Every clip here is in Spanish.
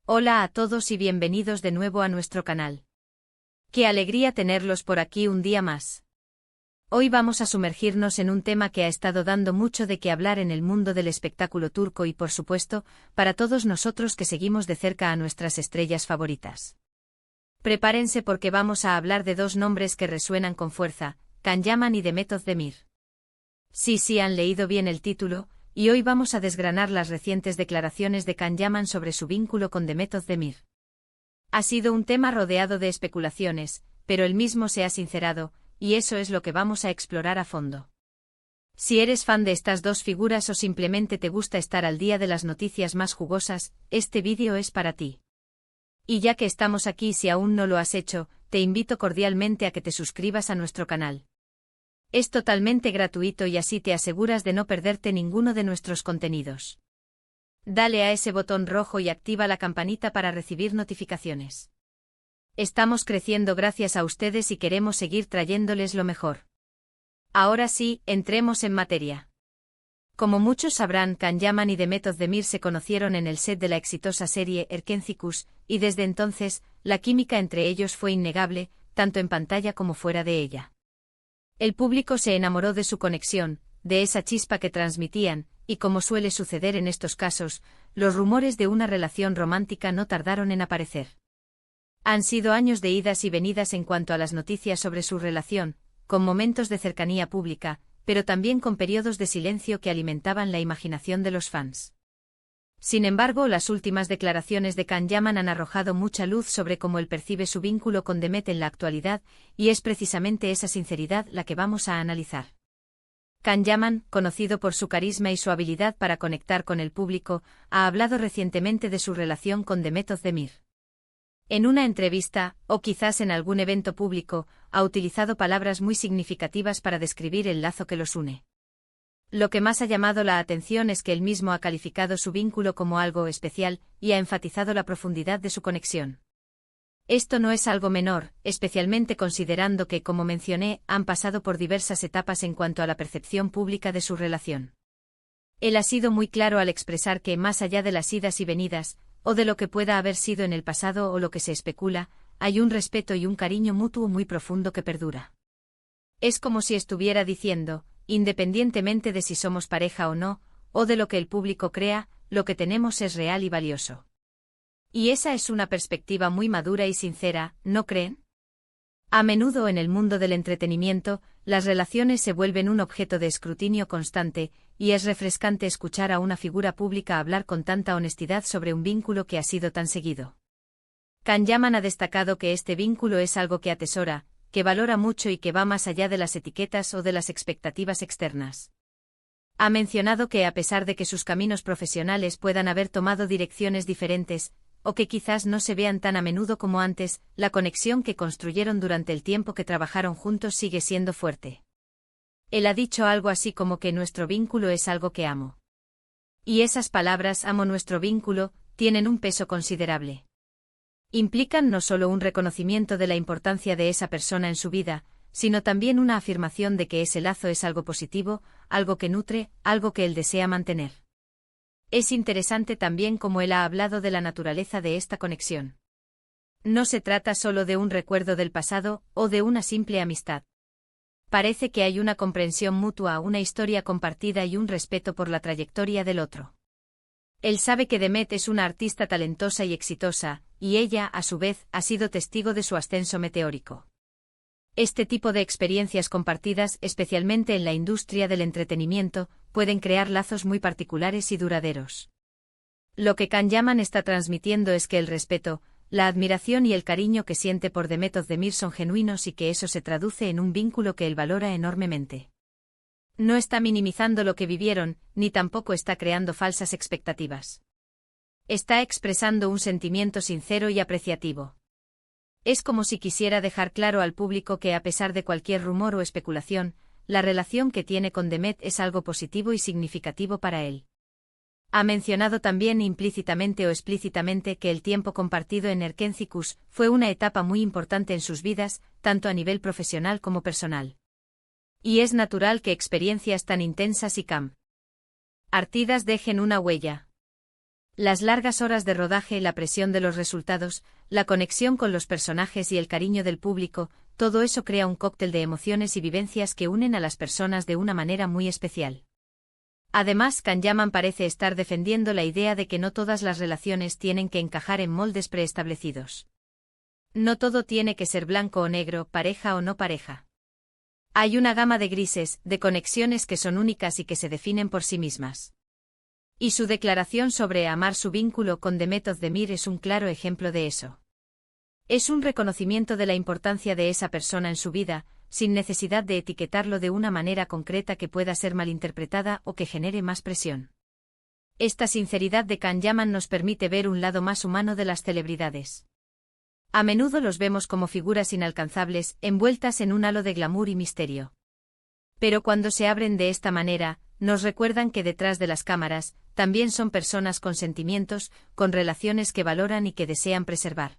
Hola a todos y bienvenidos de nuevo a nuestro canal. Qué alegría tenerlos por aquí un día más. Hoy vamos a sumergirnos en un tema que ha estado dando mucho de qué hablar en el mundo del espectáculo turco y, por supuesto, para todos nosotros que seguimos de cerca a nuestras estrellas favoritas. Prepárense porque vamos a hablar de dos nombres que resuenan con fuerza, Can Yaman y Demet Özdemir. Sí, han leído bien el título, y hoy vamos a desgranar las recientes declaraciones de Can Yaman sobre su vínculo con Demet Özdemir. Ha sido un tema rodeado de especulaciones, pero él mismo se ha sincerado, y eso es lo que vamos a explorar a fondo. Si eres fan de estas dos figuras o simplemente te gusta estar al día de las noticias más jugosas, este vídeo es para ti. Y ya que estamos aquí, si aún no lo has hecho, te invito cordialmente a que te suscribas a nuestro canal. Es totalmente gratuito y así te aseguras de no perderte ninguno de nuestros contenidos. Dale a ese botón rojo y activa la campanita para recibir notificaciones. Estamos creciendo gracias a ustedes y queremos seguir trayéndoles lo mejor. Ahora sí, entremos en materia. Como muchos sabrán, Can Yaman y Demet Özdemir se conocieron en el set de la exitosa serie Erkenci, y desde entonces, la química entre ellos fue innegable, tanto en pantalla como fuera de ella. El público se enamoró de su conexión, de esa chispa que transmitían, y como suele suceder en estos casos, los rumores de una relación romántica no tardaron en aparecer. Han sido años de idas y venidas en cuanto a las noticias sobre su relación, con momentos de cercanía pública, pero también con periodos de silencio que alimentaban la imaginación de los fans. Sin embargo, las últimas declaraciones de Can Yaman han arrojado mucha luz sobre cómo él percibe su vínculo con Demet en la actualidad, y es precisamente esa sinceridad la que vamos a analizar. Can Yaman, conocido por su carisma y su habilidad para conectar con el público, ha hablado recientemente de su relación con Demet Özdemir. En una entrevista, o quizás en algún evento público, ha utilizado palabras muy significativas para describir el lazo que los une. Lo que más ha llamado la atención es que él mismo ha calificado su vínculo como algo especial, y ha enfatizado la profundidad de su conexión. Esto no es algo menor, especialmente considerando que, como mencioné, han pasado por diversas etapas en cuanto a la percepción pública de su relación. Él ha sido muy claro al expresar que, más allá de las idas y venidas, o de lo que pueda haber sido en el pasado o lo que se especula, hay un respeto y un cariño mutuo muy profundo que perdura. Es como si estuviera diciendo, independientemente de si somos pareja o no, o de lo que el público crea, lo que tenemos es real y valioso. Y esa es una perspectiva muy madura y sincera, ¿no creen? A menudo en el mundo del entretenimiento, las relaciones se vuelven un objeto de escrutinio constante, y es refrescante escuchar a una figura pública hablar con tanta honestidad sobre un vínculo que ha sido tan seguido. Can Yaman ha destacado que este vínculo es algo que atesora, que valora mucho y que va más allá de las etiquetas o de las expectativas externas. Ha mencionado que, a pesar de que sus caminos profesionales puedan haber tomado direcciones diferentes, o que quizás no se vean tan a menudo como antes, la conexión que construyeron durante el tiempo que trabajaron juntos sigue siendo fuerte. Él ha dicho algo así como que nuestro vínculo es algo que amo. Y esas palabras, amo nuestro vínculo, tienen un peso considerable. Implican no solo un reconocimiento de la importancia de esa persona en su vida, sino también una afirmación de que ese lazo es algo positivo, algo que nutre, algo que él desea mantener. Es interesante también cómo él ha hablado de la naturaleza de esta conexión. No se trata solo de un recuerdo del pasado, o de una simple amistad. Parece que hay una comprensión mutua, una historia compartida y un respeto por la trayectoria del otro. Él sabe que Demet es una artista talentosa y exitosa, y ella, a su vez, ha sido testigo de su ascenso meteórico. Este tipo de experiencias compartidas, especialmente en la industria del entretenimiento, pueden crear lazos muy particulares y duraderos. Lo que Can Yaman está transmitiendo es que el respeto, la admiración y el cariño que siente por Demet Özdemir son genuinos y que eso se traduce en un vínculo que él valora enormemente. No está minimizando lo que vivieron, ni tampoco está creando falsas expectativas. Está expresando un sentimiento sincero y apreciativo. Es como si quisiera dejar claro al público que, a pesar de cualquier rumor o especulación, la relación que tiene con Demet es algo positivo y significativo para él. Ha mencionado también implícitamente o explícitamente que el tiempo compartido en Erkenci fue una etapa muy importante en sus vidas, tanto a nivel profesional como personal. Y es natural que experiencias tan intensas y compartidas dejen una huella. Las largas horas de rodaje, la presión de los resultados, la conexión con los personajes y el cariño del público, todo eso crea un cóctel de emociones y vivencias que unen a las personas de una manera muy especial. Además, Kanyaman parece estar defendiendo la idea de que no todas las relaciones tienen que encajar en moldes preestablecidos. No todo tiene que ser blanco o negro, pareja o no pareja. Hay una gama de grises, de conexiones que son únicas y que se definen por sí mismas. Y su declaración sobre amar su vínculo con Demet Özdemir es un claro ejemplo de eso. Es un reconocimiento de la importancia de esa persona en su vida, sin necesidad de etiquetarlo de una manera concreta que pueda ser malinterpretada o que genere más presión. Esta sinceridad de Kanyaman nos permite ver un lado más humano de las celebridades. A menudo los vemos como figuras inalcanzables, envueltas en un halo de glamour y misterio. Pero cuando se abren de esta manera, nos recuerdan que detrás de las cámaras, también son personas con sentimientos, con relaciones que valoran y que desean preservar.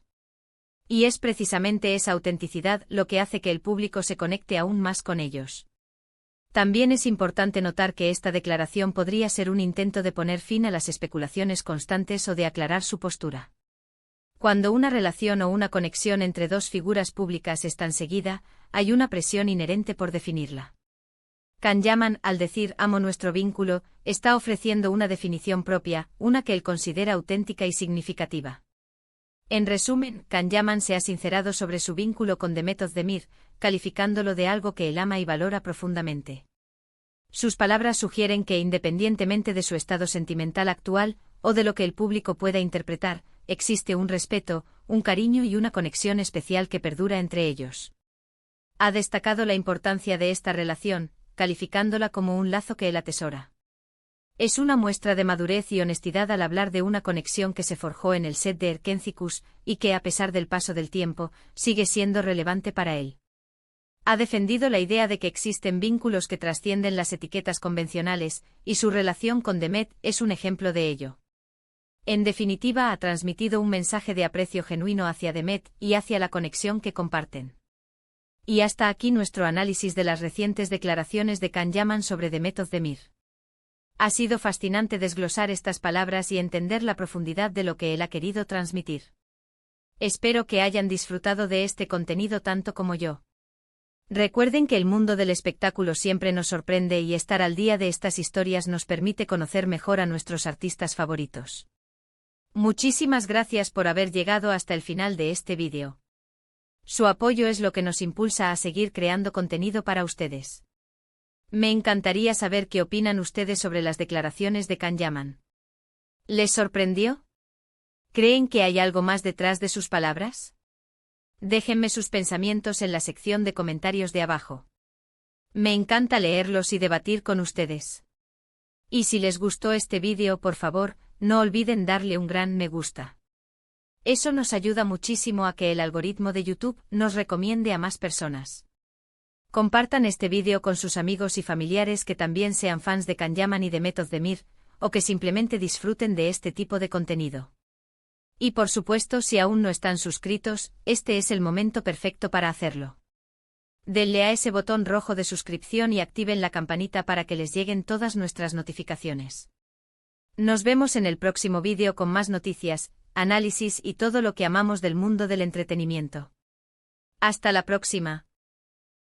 Y es precisamente esa autenticidad lo que hace que el público se conecte aún más con ellos. También es importante notar que esta declaración podría ser un intento de poner fin a las especulaciones constantes o de aclarar su postura. Cuando una relación o una conexión entre dos figuras públicas es tan seguida, hay una presión inherente por definirla. Kanyaman, al decir amo nuestro vínculo, está ofreciendo una definición propia, una que él considera auténtica y significativa. En resumen, Kanyaman se ha sincerado sobre su vínculo con Demet Özdemir, calificándolo de algo que él ama y valora profundamente. Sus palabras sugieren que independientemente de su estado sentimental actual, o de lo que el público pueda interpretar, existe un respeto, un cariño y una conexión especial que perdura entre ellos. Ha destacado la importancia de esta relación, calificándola como un lazo que él atesora. Es una muestra de madurez y honestidad al hablar de una conexión que se forjó en el set de Erkencikus y que, a pesar del paso del tiempo, sigue siendo relevante para él. Ha defendido la idea de que existen vínculos que trascienden las etiquetas convencionales, y su relación con Demet es un ejemplo de ello. En definitiva, ha transmitido un mensaje de aprecio genuino hacia Demet y hacia la conexión que comparten. Y hasta aquí nuestro análisis de las recientes declaraciones de Kanyaman sobre Demet Özdemir. Ha sido fascinante desglosar estas palabras y entender la profundidad de lo que él ha querido transmitir. Espero que hayan disfrutado de este contenido tanto como yo. Recuerden que el mundo del espectáculo siempre nos sorprende y estar al día de estas historias nos permite conocer mejor a nuestros artistas favoritos. Muchísimas gracias por haber llegado hasta el final de este vídeo. Su apoyo es lo que nos impulsa a seguir creando contenido para ustedes. Me encantaría saber qué opinan ustedes sobre las declaraciones de Kanyaman. ¿Les sorprendió? ¿Creen que hay algo más detrás de sus palabras? Déjenme sus pensamientos en la sección de comentarios de abajo. Me encanta leerlos y debatir con ustedes. Y si les gustó este vídeo, por favor, no olviden darle un gran me gusta. Eso nos ayuda muchísimo a que el algoritmo de YouTube nos recomiende a más personas. Compartan este vídeo con sus amigos y familiares que también sean fans de Kanyaman y Demet Özdemir, o que simplemente disfruten de este tipo de contenido. Y por supuesto, si aún no están suscritos, este es el momento perfecto para hacerlo. Denle a ese botón rojo de suscripción y activen la campanita para que les lleguen todas nuestras notificaciones. Nos vemos en el próximo vídeo con más noticias, análisis y todo lo que amamos del mundo del entretenimiento. Hasta la próxima.